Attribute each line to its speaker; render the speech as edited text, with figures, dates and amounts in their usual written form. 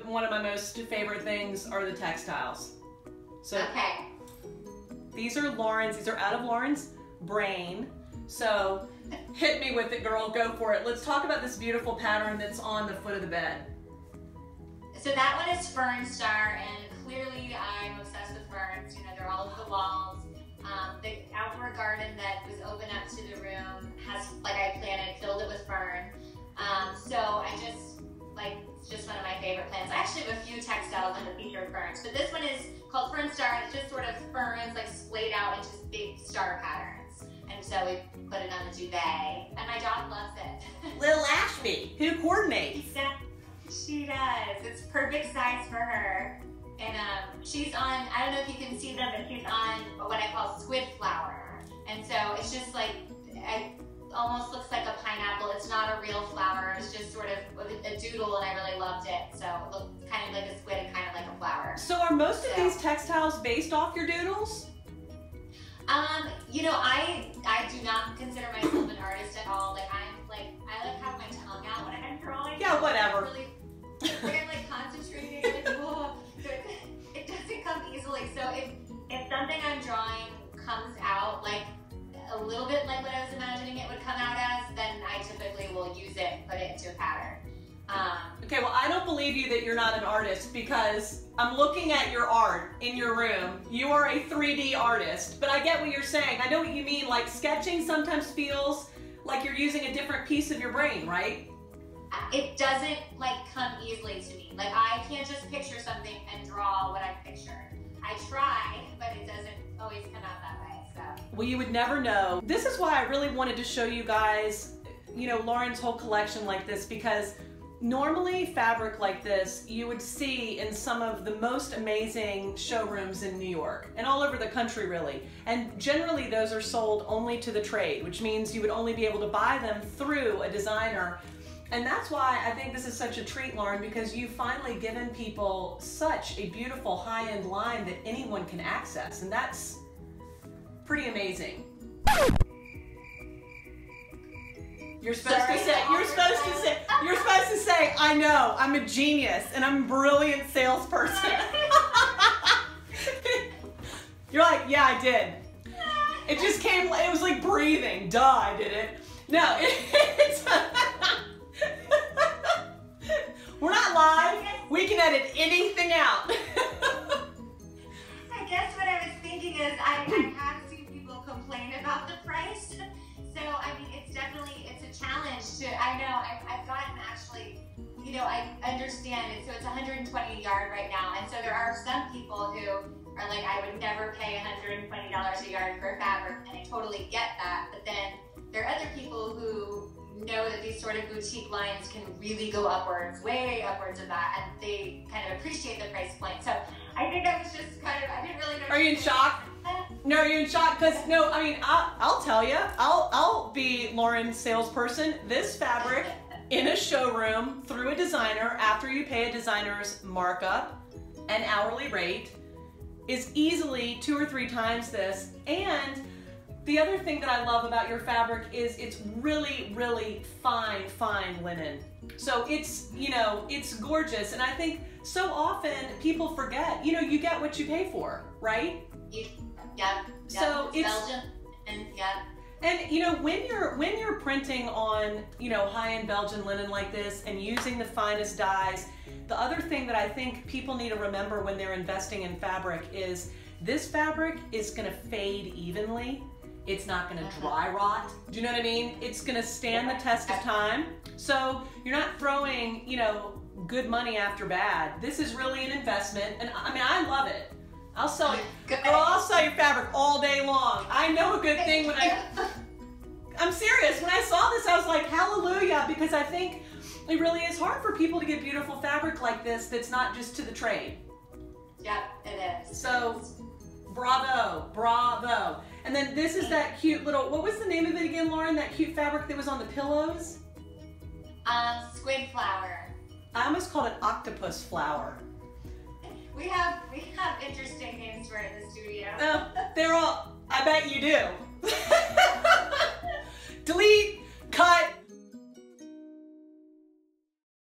Speaker 1: One of my most favorite things are the textiles. So
Speaker 2: okay.
Speaker 1: These are Lauren's, these are out of Lauren's brain. So hit me with it, girl, go for it. Let's talk about this beautiful pattern that's on the foot of the bed.
Speaker 2: So that one is Fern Star, and clearly I'm obsessed with ferns. You know, they're all over the walls. The outdoor garden that was open up to the room has, like I planted, filled it with fern. So I just, like, it's just one of my favorite plants. I actually have a few textiles that feature ferns, but this one is called Fern Star. It's just sort of ferns like splayed out into big star patterns. And so we put it on the duvet, and my dog loves it.
Speaker 1: Little Ashby, who coordinates.
Speaker 2: She does. It's perfect size for her. And she's on, I don't know if you can see them, but she's on what I call squid flower. And so it's just like, it almost looks like a pineapple. It's not a real flower. It's just sort of a doodle, and I really loved it. So it looks kind of like a squid and kind of like a flower.
Speaker 1: So are most of these textiles based off your doodles?
Speaker 2: You know, I do not consider myself an artist at all. Like I like have my tongue out when I'm drawing.
Speaker 1: Yeah, whatever.
Speaker 2: I'm like concentrating, like, whoa. It doesn't come easily. So if something I'm drawing comes out like a little bit like what I was imagining it would come out as, then I typically will use it and put it into a pattern.
Speaker 1: Okay, well, I don't believe you that you're not an artist, because I'm looking at your art in your room. You are a 3D artist, but I get what you're saying. I know what you mean. Like, sketching sometimes feels like you're using a different piece of your brain, right?
Speaker 2: It doesn't like come easily to me. Like, I can't just picture something and draw what I picture. I try, but it doesn't always come out that way, so.
Speaker 1: Well, you would never know. This is why I really wanted to show you guys, you know, Lauren's whole collection like this, because normally fabric like this you would see in some of the most amazing showrooms in New York and all over the country, really. And generally those are sold only to the trade, which means you would only be able to buy them through a designer. And that's why I think this is such a treat, Lauren, because you've finally given people such a beautiful high-end line that anyone can access, and that's pretty amazing. You're supposed to say, I know, I'm a genius and I'm a brilliant salesperson. You're like, yeah, I did. It just came, it was like breathing. Duh, I did it. No, it's, we're not live. We can edit anything out.
Speaker 2: I guess what I was thinking is I have seen people complain about the price. So, I mean, it's a challenge to, I know, I've gotten actually, you know, I understand it. So it's 120 a yard right now. And so there are some people who are like, I would never pay $120 a yard for fabric. And I totally get that. But then there are other people who know that these sort of boutique lines can really go upwards, way upwards of that. And they kind of appreciate the price point. So I think I was just kind of, I didn't really know.
Speaker 1: Are you in shock? No, are you in shock? Because, no, I mean, I'll tell you, I'll be Lauren's salesperson. This fabric in a showroom through a designer, after you pay a designer's markup and hourly rate, is easily 2 or 3 times this. And the other thing that I love about your fabric is it's really, really fine, fine linen. So it's, you know, it's gorgeous. And I think so often people forget, you know, you get what you pay for, right?
Speaker 2: Yeah.
Speaker 1: So it's
Speaker 2: Belgium, and yeah.
Speaker 1: And you know, when you're printing on, you know, high-end Belgian linen like this and using the finest dyes, the other thing that I think people need to remember when they're investing in fabric is this fabric is going to fade evenly. It's not going to dry rot. Do you know what I mean? It's going to stand the test of time. So you're not throwing, you know, good money after bad. This is really an investment, and I mean, I love it. I'll sell you, girl, I'll sell your fabric all day long. I know a good thing when I'm serious. When I saw this, I was like, hallelujah, because I think it really is hard for people to get beautiful fabric like this that's not just to the trade.
Speaker 2: Yep, it is.
Speaker 1: So, bravo, bravo. And then this is that cute little, what was the name of it again, Lauren? That cute fabric that was on the pillows?
Speaker 2: Squid flower.
Speaker 1: I almost called it octopus flower.
Speaker 2: We have interesting names for it in the studio.
Speaker 1: They're all, I bet you do. Delete, cut,